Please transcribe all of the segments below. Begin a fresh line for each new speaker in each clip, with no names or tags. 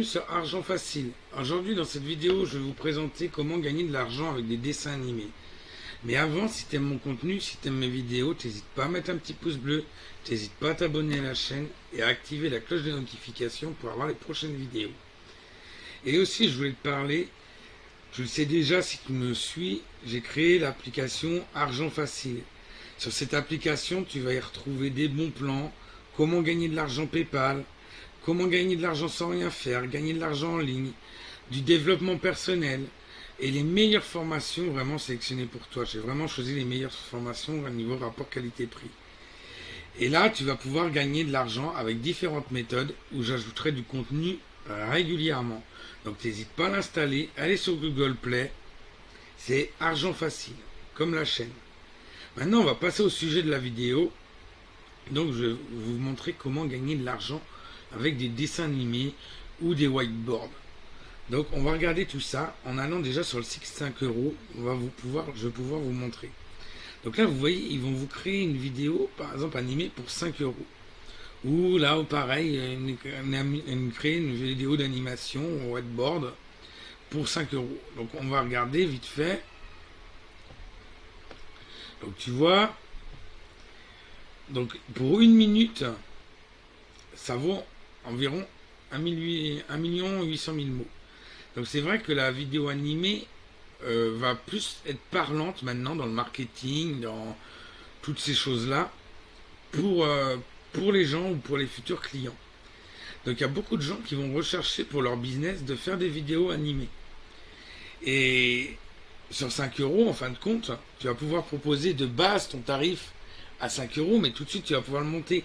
sur Argent Facile. Aujourd'hui, dans cette vidéo, je vais vous présenter comment gagner de l'argent avec des dessins animés. Mais avant, si tu aimes mon contenu, si tu aimes mes vidéos, n'hésite pas à mettre un petit pouce bleu, n'hésite pas à t'abonner à la chaîne et à activer la cloche de notification pour avoir les prochaines vidéos. Et aussi, je voulais te parler, tu le sais déjà si tu me suis, j'ai créé l'application Argent Facile. Sur cette application, tu vas y retrouver des bons plans, comment gagner de l'argent PayPal, comment gagner de l'argent sans rien faire, gagner de l'argent en ligne, du développement personnel et les meilleures formations vraiment sélectionnées pour toi. J'ai vraiment choisi les meilleures formations au niveau rapport qualité-prix. Et là, tu vas pouvoir gagner de l'argent avec différentes méthodes où j'ajouterai du contenu régulièrement. Donc n'hésite pas à l'installer, allez sur Google Play, c'est Argent Facile, comme la chaîne. Maintenant, on va passer au sujet de la vidéo. Donc je vais vous montrer comment gagner de l'argent avec des dessins animés ou des whiteboards. Donc on va regarder tout ça en allant déjà sur le site 5 euros. Je vais pouvoir vous montrer. Donc là vous voyez, ils vont vous créer une vidéo par exemple animée pour 5 euros. Ou là pareil, créer une vidéo d'animation au whiteboard pour 5 euros. Donc on va regarder vite fait. Donc tu vois, donc pour une minute, ça vaut environ 1,8 million mots. Donc c'est vrai que la vidéo animée va plus être parlante maintenant dans le marketing, dans toutes ces choses-là, pour les gens ou pour les futurs clients. Donc il y a beaucoup de gens qui vont rechercher pour leur business de faire des vidéos animées. Et sur 5 euros, en fin de compte, tu vas pouvoir proposer de base ton tarif à 5 euros, mais tout de suite tu vas pouvoir le monter.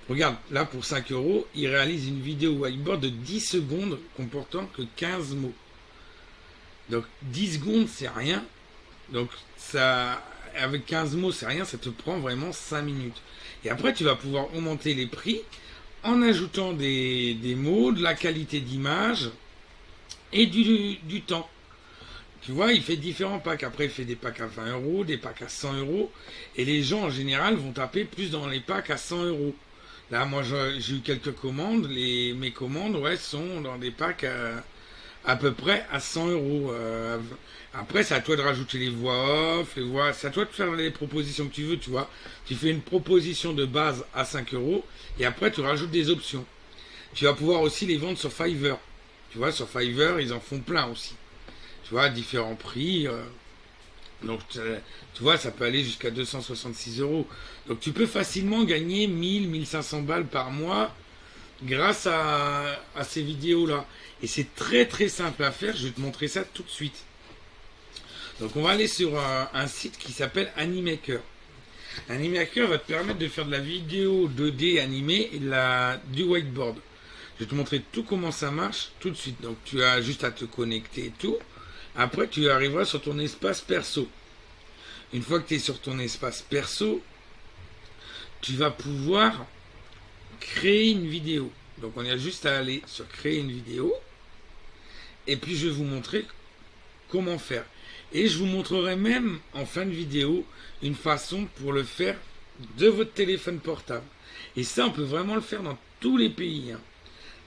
Regarde, là pour 5 euros, il réalise une vidéo whiteboard de 10 secondes comportant que 15 mots. Donc 10 secondes, c'est rien. Donc ça, avec 15 mots, c'est rien, ça te prend vraiment 5 minutes. Et après, tu vas pouvoir augmenter les prix en ajoutant des mots, de la qualité d'image et du temps. Tu vois, il fait différents packs. Après, il fait des packs à 20 euros, des packs à 100 euros. Et les gens, en général, vont taper plus dans les packs à 100 euros. Là, moi, j'ai eu quelques commandes. Mes commandes, ouais, sont dans des packs à peu près à 100 euros. Après, c'est à toi de rajouter les voix off, c'est à toi de faire les propositions que tu veux, tu vois. Tu fais une proposition de base à 5 euros et après, tu rajoutes des options. Tu vas pouvoir aussi les vendre sur Fiverr. Tu vois, sur Fiverr, ils en font plein aussi. Tu vois, différents prix. Donc, tu vois, ça peut aller jusqu'à 266 euros. Donc, tu peux facilement gagner 1500 balles par mois grâce à ces vidéos-là. Et c'est très, très simple à faire. Je vais te montrer ça tout de suite. Donc, on va aller sur un site qui s'appelle Animaker. Animaker va te permettre de faire de la vidéo 2D animée et du whiteboard. Je vais te montrer tout comment ça marche tout de suite. Donc, tu as juste à te connecter et tout. Après, tu arriveras sur ton espace perso. Une fois que tu es sur ton espace perso, tu vas pouvoir créer une vidéo. Donc, on a juste à aller sur créer une vidéo. Et puis, je vais vous montrer comment faire. Et je vous montrerai même en fin de vidéo une façon pour le faire de votre téléphone portable. Et ça, on peut vraiment le faire dans tous les pays. Hein.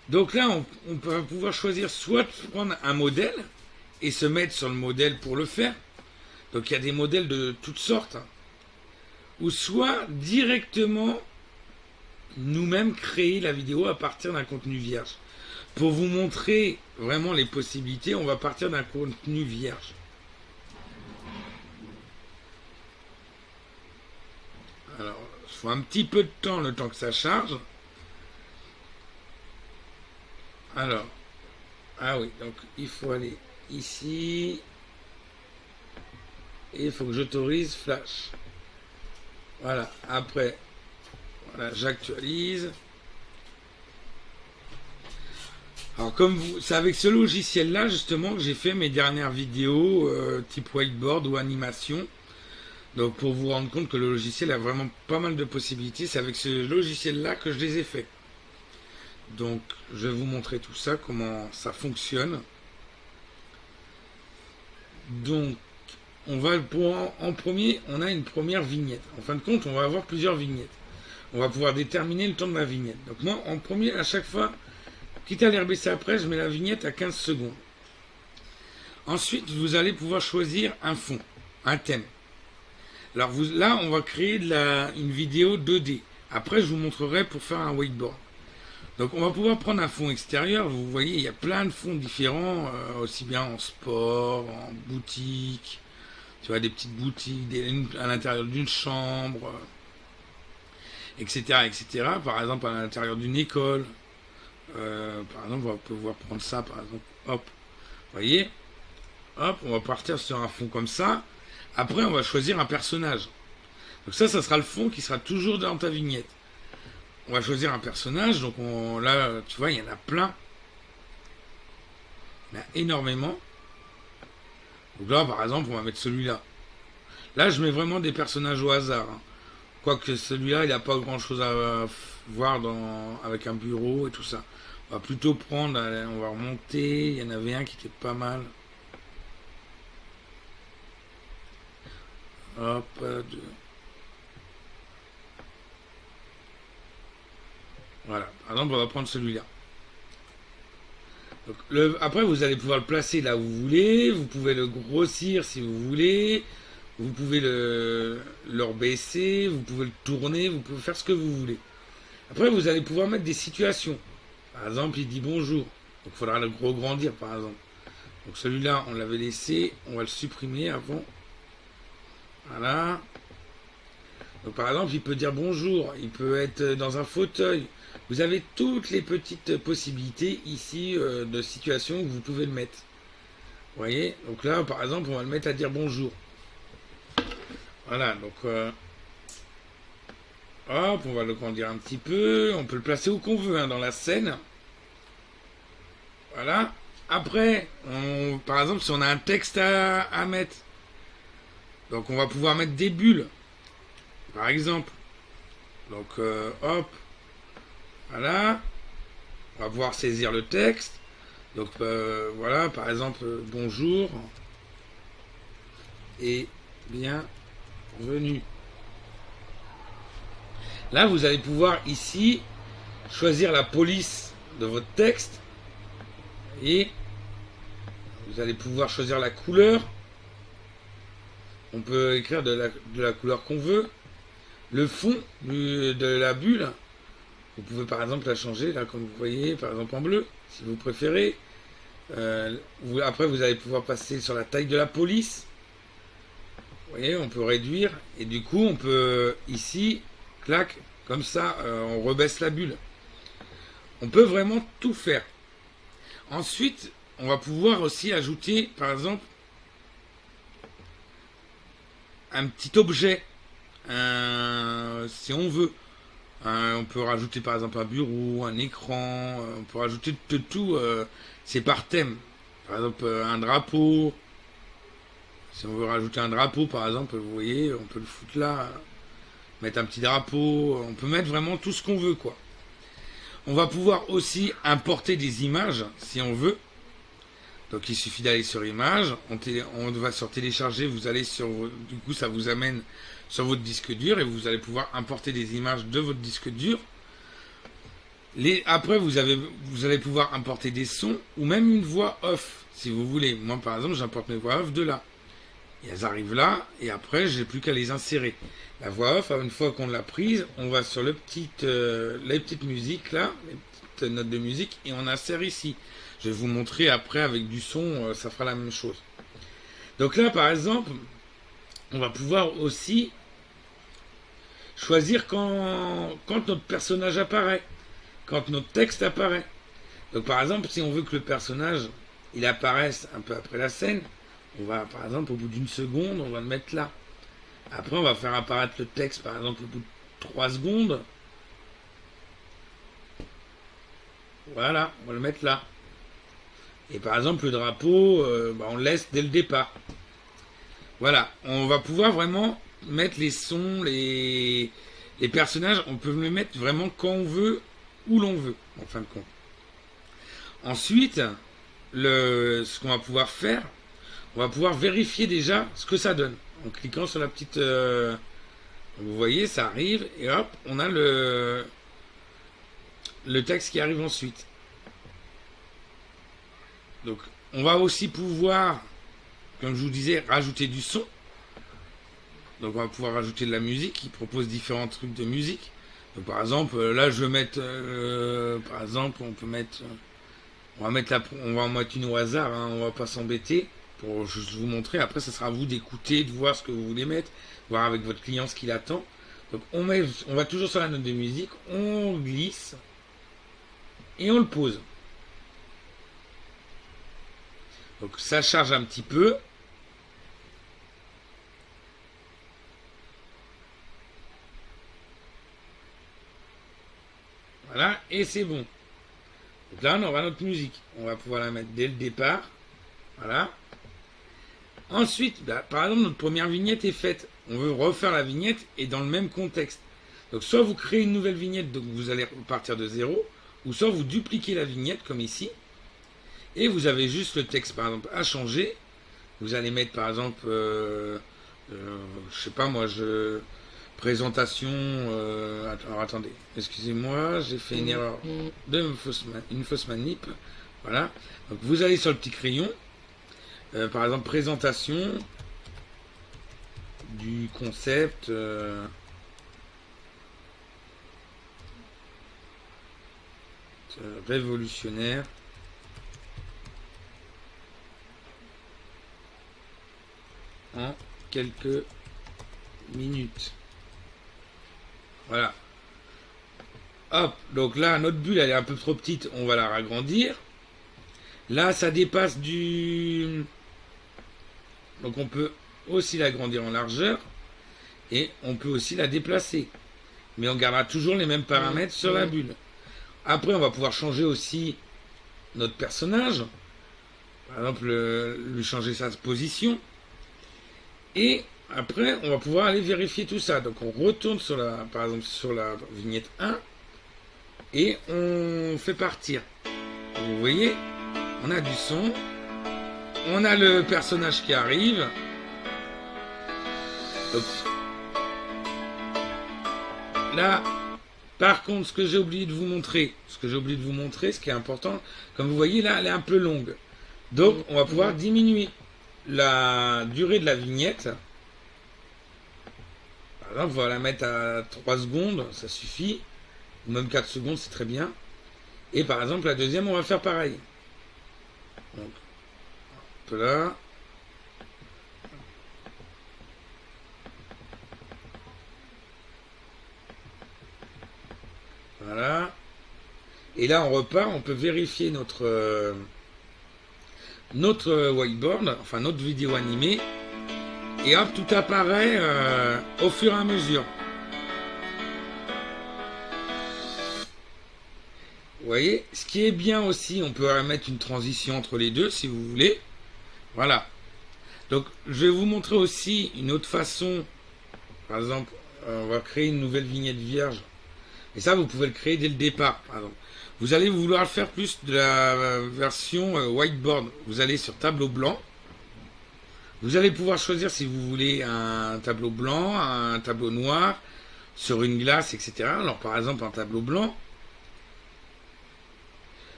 Donc là, on peut pouvoir choisir soit de prendre un modèle et se mettre sur le modèle pour le faire. Donc il y a des modèles de toutes sortes. Hein. Ou soit directement nous-mêmes créer la vidéo à partir d'un contenu vierge. Pour vous montrer vraiment les possibilités, on va partir d'un contenu vierge. Alors, il faut un petit peu de temps, le temps que ça charge. Alors, ah oui, donc il faut aller ici. Et il faut que j'autorise Flash. Voilà, après, voilà, j'actualise. Alors comme c'est avec ce logiciel-là justement que j'ai fait mes dernières vidéos type whiteboard ou animation. Donc pour vous rendre compte que le logiciel a vraiment pas mal de possibilités, c'est avec ce logiciel-là que je les ai fait. Donc je vais vous montrer tout ça, comment ça fonctionne. Donc on va en premier, on a une première vignette. En fin de compte, on va avoir plusieurs vignettes. On va pouvoir déterminer le temps de la vignette. Donc moi, en premier, à chaque fois, Quitte à les rebaisser après, je mets la vignette à 15 secondes. Ensuite, vous allez pouvoir choisir un fond, un thème. Alors là, on va créer une vidéo 2D. Après, je vous montrerai pour faire un whiteboard. Donc, on va pouvoir prendre un fond extérieur. Vous voyez, il y a plein de fonds différents, aussi bien en sport, en boutique. Tu vois, des petites boutiques, à l'intérieur d'une chambre, etc., etc. Par exemple, à l'intérieur d'une école. Par exemple, on va pouvoir prendre ça, par exemple. Hop, vous voyez. Hop, on va partir sur un fond comme ça. Après, on va choisir un personnage. Donc ça sera le fond qui sera toujours dans ta vignette. On va choisir un personnage. Donc là, tu vois, il y en a plein. Il y en a énormément. Donc là, par exemple, on va mettre celui-là. Là, je mets vraiment des personnages au hasard. Hein. Quoique celui-là, il n'a pas grand-chose à voir avec un bureau et tout ça. On va plutôt prendre, on va remonter. Il y en avait un qui était pas mal. Hop, voilà. Par exemple, on va prendre celui-là. Après, vous allez pouvoir le placer là où vous voulez. Vous pouvez le grossir si vous voulez. Vous pouvez le rebaisser. Vous pouvez le tourner. Vous pouvez faire ce que vous voulez. Après, vous allez pouvoir mettre des situations. Par exemple, il dit bonjour. Donc, il faudra le grandir, par exemple. Donc, celui-là, on l'avait laissé. On va le supprimer avant. Voilà. Donc, par exemple, il peut dire bonjour. Il peut être dans un fauteuil. Vous avez toutes les petites possibilités ici de situations où vous pouvez le mettre. Vous voyez? Donc là, par exemple, on va le mettre à dire bonjour. Voilà, donc hop, on va le grandir un petit peu. On peut le placer où qu'on veut, hein, dans la scène. Voilà. Après, par exemple, si on a un texte à mettre, donc on va pouvoir mettre des bulles, par exemple. Donc hop. Voilà, on va pouvoir saisir le texte. Donc voilà, par exemple, bonjour et bienvenue. Là, vous allez pouvoir ici choisir la police de votre texte. Et vous allez pouvoir choisir la couleur. On peut écrire de la couleur qu'on veut. Le fond de la bulle. Vous pouvez par exemple la changer, là, comme vous voyez, par exemple en bleu, si vous préférez. Après, vous allez pouvoir passer sur la taille de la police. Vous voyez, on peut réduire. Et du coup, on peut, ici, clac, comme ça, on rebaisse la bulle. On peut vraiment tout faire. Ensuite, on va pouvoir aussi ajouter, par exemple, un petit objet, si on veut. On peut rajouter par exemple un bureau, un écran, on peut rajouter de tout, c'est par thème. Par exemple un drapeau, si on veut rajouter un drapeau par exemple, vous voyez, on peut le foutre là, mettre un petit drapeau, on peut mettre vraiment tout ce qu'on veut quoi. On va pouvoir aussi importer des images si on veut. Donc il suffit d'aller sur images, on va sur télécharger, vous allez sur, du coup ça vous amène sur votre disque dur et vous allez pouvoir importer des images de votre disque dur. Après vous allez pouvoir importer des sons ou même une voix off si vous voulez. Moi par exemple j'importe mes voix off de là. Et elles arrivent là et après j'ai plus qu'à les insérer. La voix off, une fois qu'on l'a prise, on va sur les petites musiques là, les petites notes de musique et on insère ici. Je vais vous montrer après avec du son, ça fera la même chose. Donc là, par exemple, on va pouvoir aussi choisir quand notre personnage apparaît, quand notre texte apparaît. Donc par exemple, si on veut que le personnage, il apparaisse un peu après la scène, on va, par exemple, au bout d'une seconde, on va le mettre là. Après, on va faire apparaître le texte, par exemple, au bout de 3 secondes. Voilà, on va le mettre là. Et par exemple, le drapeau, on le laisse dès le départ. Voilà, on va pouvoir vraiment mettre les sons, les personnages, on peut les mettre vraiment quand on veut, où l'on veut, en fin de compte. Ensuite, ce qu'on va pouvoir faire, on va pouvoir vérifier déjà ce que ça donne. En cliquant sur la petite... vous voyez, ça arrive, et hop, on a le texte qui arrive ensuite. Donc on va aussi pouvoir, comme je vous disais, rajouter du son. Donc on va pouvoir rajouter de la musique. Il propose différents trucs de musique. Donc, par exemple, là je vais mettre, par exemple, on peut mettre, on va en mettre une au hasard. Hein, on va pas s'embêter pour juste vous montrer. Après, ça sera à vous d'écouter, de voir ce que vous voulez mettre, voir avec votre client ce qu'il attend. Donc on va toujours sur la note de musique, on glisse et on le pose. Donc ça charge un petit peu. Voilà, et c'est bon. Donc là, on aura notre musique. On va pouvoir la mettre dès le départ. Voilà. Ensuite, par exemple, notre première vignette est faite. On veut refaire la vignette et dans le même contexte. Donc soit vous créez une nouvelle vignette, donc vous allez partir de zéro, ou soit vous dupliquez la vignette comme ici, et vous avez juste le texte par exemple à changer. Vous allez mettre par exemple, je sais pas moi, présentation. Alors attendez, excusez-moi, j'ai fait une erreur une fausse manip. Voilà. Donc vous allez sur le petit crayon. Par exemple, présentation du concept révolutionnaire en quelques minutes. Voilà. Hop, donc là, notre bulle, elle est un peu trop petite, on va la ragrandir. Là, ça dépasse du... Donc on peut aussi l'agrandir en largeur et on peut aussi la déplacer. Mais on gardera toujours les mêmes paramètres sur la bulle. Après, on va pouvoir changer aussi notre personnage. Par exemple, lui changer sa position. Et après, on va pouvoir aller vérifier tout ça. Donc on retourne sur par exemple sur la vignette 1 et on fait partir. Vous voyez, on a du son. On a le personnage qui arrive. Donc, là, par contre, ce que j'ai oublié de vous montrer, ce qui est important, comme vous voyez là, elle est un peu longue. Donc, on va pouvoir diminuer la durée de la vignette. Par exemple, on va la mettre à 3 secondes, ça suffit. Ou même 4 secondes, c'est très bien. Et par exemple, la deuxième, on va faire pareil. Donc, là. Voilà. Et là, on repart, on peut vérifier notre whiteboard, enfin notre vidéo animée. Et hop, tout apparaît au fur et à mesure. Vous voyez, ce qui est bien aussi, on peut mettre une transition entre les deux si vous voulez. Voilà. Donc, je vais vous montrer aussi une autre façon. Par exemple, on va créer une nouvelle vignette vierge. Et ça, vous pouvez le créer dès le départ. Par exemple. Vous allez vouloir le faire plus de la version whiteboard. Vous allez sur tableau blanc. Vous allez pouvoir choisir si vous voulez un tableau blanc, un tableau noir, sur une glace, etc. Alors, par exemple, un tableau blanc.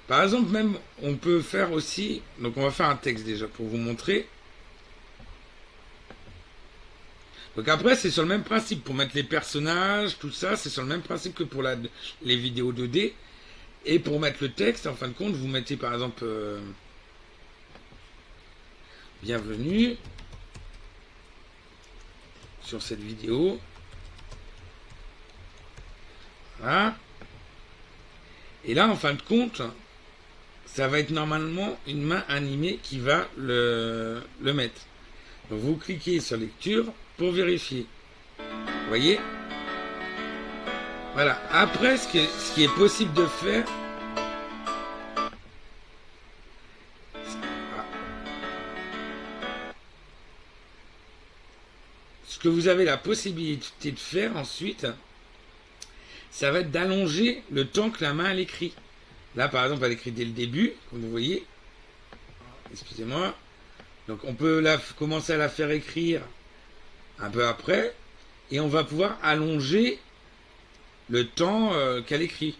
Par exemple, même, on peut faire aussi... Donc, on va faire un texte déjà pour vous montrer. Donc après, c'est sur le même principe. Pour mettre les personnages, tout ça, c'est sur le même principe que pour les vidéos 2D. Et pour mettre le texte, en fin de compte, vous mettez par exemple... bienvenue sur cette vidéo. Voilà. Et là, en fin de compte... ça va être normalement une main animée qui va le mettre. Donc vous cliquez sur lecture pour vérifier. Vous voyez? Voilà. Après, ce qui est possible de faire, ce que vous avez la possibilité de faire ensuite, ça va être d'allonger le temps que la main elle écrit. Là, par exemple, elle écrit dès le début, comme vous voyez. Excusez-moi. Donc, on peut commencer à la faire écrire un peu après. Et on va pouvoir allonger le temps qu'elle écrit.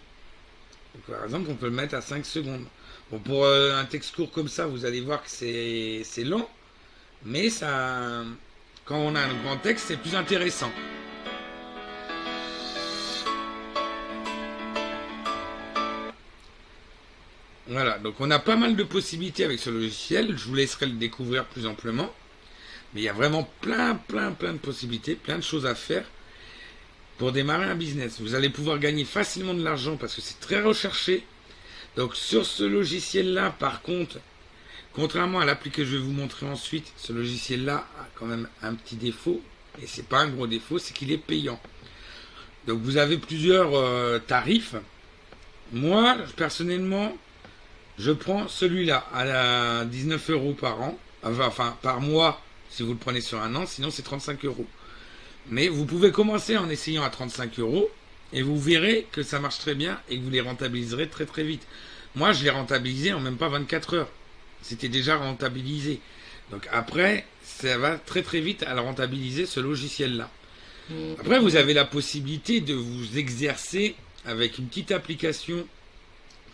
Donc, par exemple, on peut le mettre à 5 secondes. Bon, pour un texte court comme ça, vous allez voir que c'est lent, mais ça, quand on a un grand texte, c'est plus intéressant. Voilà, donc on a pas mal de possibilités avec ce logiciel. Je vous laisserai le découvrir plus amplement. Mais il y a vraiment plein de possibilités, plein de choses à faire pour démarrer un business. Vous allez pouvoir gagner facilement de l'argent parce que c'est très recherché. Donc sur ce logiciel-là, par contre, contrairement à l'appli que je vais vous montrer ensuite, ce logiciel-là a quand même un petit défaut. Et c'est pas un gros défaut, c'est qu'il est payant. Donc vous avez plusieurs tarifs. Moi, personnellement, je prends celui-là à 19 euros par an. Enfin, par mois si vous le prenez sur un an, sinon c'est 35 euros. Mais vous pouvez commencer en essayant à 35 euros et vous verrez que ça marche très bien et que vous les rentabiliserez très vite. Moi, je l'ai rentabilisé en même pas 24 heures. C'était déjà rentabilisé. Donc après, ça va très vite à le rentabiliser ce logiciel-là. Après, vous avez la possibilité de vous exercer avec une petite application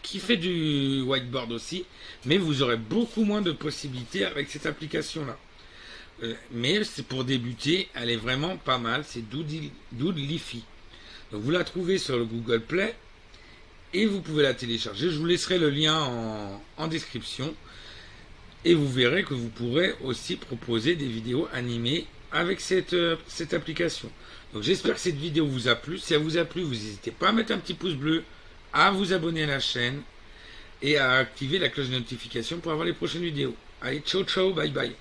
qui fait du whiteboard aussi, mais vous aurez beaucoup moins de possibilités avec cette application-là. Mais c'est pour débuter, elle est vraiment pas mal, c'est Doodleafy. Donc vous la trouvez sur le Google Play et vous pouvez la télécharger. Je vous laisserai le lien en description et vous verrez que vous pourrez aussi proposer des vidéos animées avec cette application. Donc j'espère que cette vidéo vous a plu. Si elle vous a plu, vous n'hésitez pas à mettre un petit pouce bleu, à vous abonner à la chaîne et à activer la cloche de notification pour avoir les prochaines vidéos. Allez, ciao, bye bye.